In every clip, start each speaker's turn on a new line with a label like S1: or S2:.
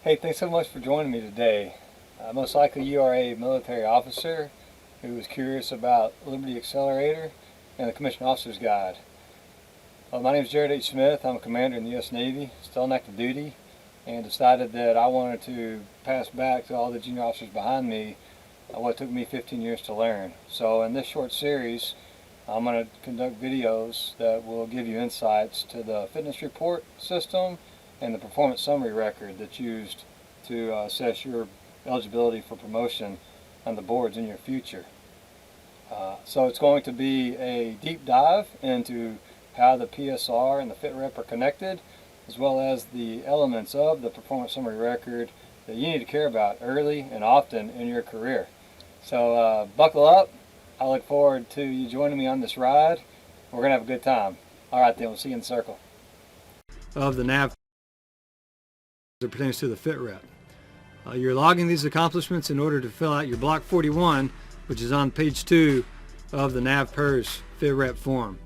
S1: Hey, thanks so much for joining me today. Most likely you are a military officer who is curious about Liberty Accelerator and the Commissioned Officer's Guide. My name is Jared H. Smith. I'm a commander in the US Navy, still on active duty, and decided that I wanted to pass back to all the junior officers behind me what took me 15 years to learn. So in this short series, I'm going to conduct videos that will give you insights to the fitness report system and the performance summary record that's used to assess your eligibility for promotion on the boards in your future. So it's going to be a deep dive into how the PSR and the FITREP are connected, as well as the elements of the performance summary record that you need to care about early and often in your career. So buckle up. I look forward to you joining me on this ride. We're going to have a good time. All right then, we'll see you in the circle. Of the NAV as it pertains to the FITREP. You're logging these accomplishments in order to fill out your Block 41, which is on page 2 of the NAVPERS FITREP form.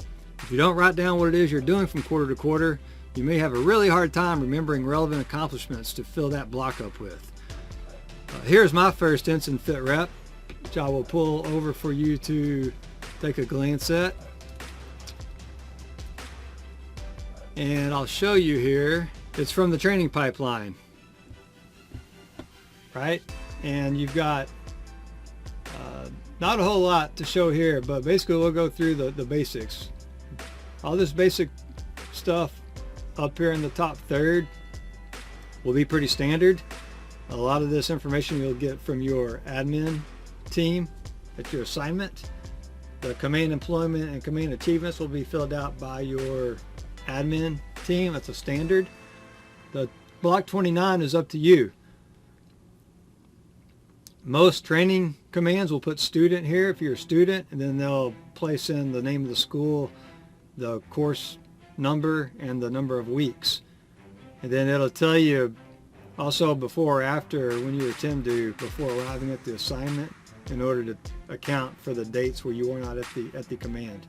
S1: If you don't write down what it is you're doing from quarter to quarter, you may have a really hard time remembering relevant accomplishments to fill that block up with. Here's my first instant FITREP, which I will pull over for you to take a glance at. And I'll show you here. It's from the training pipeline, right? And you've got not a whole lot to show here, but basically we'll go through the basics. All this basic stuff up here in the top third will be pretty standard. A lot of this information you'll get from your admin team at your assignment. The command employment and command achievements will be filled out by your admin team. That's a standard. The Block 29 is up to you. Most training commands will put student here if you're a student, and then they'll place in the name of the school, the course number, and the number of weeks. And then it'll tell you also before or after when you attend to before arriving at the assignment in order to account for the dates where you were not at the command.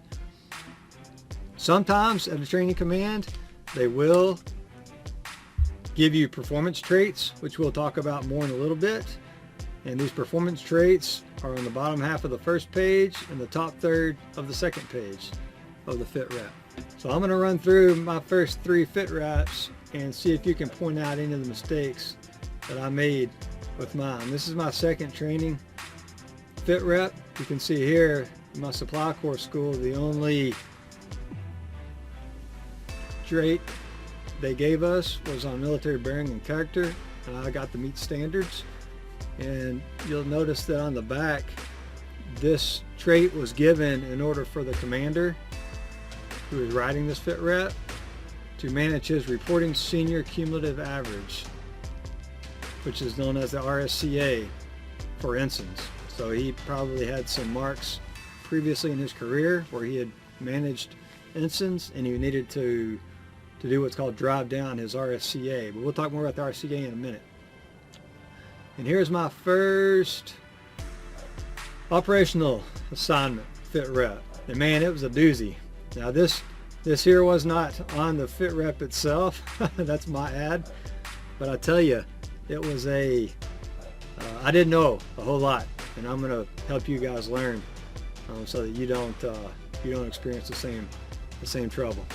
S1: Sometimes at a training command they will give you performance traits, which we'll talk about more in a little bit. And these performance traits are on the bottom half of the first page and the top third of the second page of the FITREP. So I'm going to run through my first 3 FITREPs and see if you can point out any of the mistakes that I made with mine. This is my second training FITREP. You can see here in my supply corps school, the only trait they gave us was on military bearing and character, and I got to meet standards. And you'll notice that on the back, this trait was given in order for the commander who is writing this FITREP to manage his reporting senior cumulative average, which is known as the RSCA for ensigns. So he probably had some marks previously in his career where he had managed ensigns and he needed to do what's called drive down his RSCA. But we'll talk more about the RSCA in a minute. And here's my first operational assignment FITREP. And man, it was a doozy. Now this here was not on the FITREP itself. That's my ad. But I tell you, it was I didn't know a whole lot, and I'm going to help you guys learn so that you don't experience the same trouble.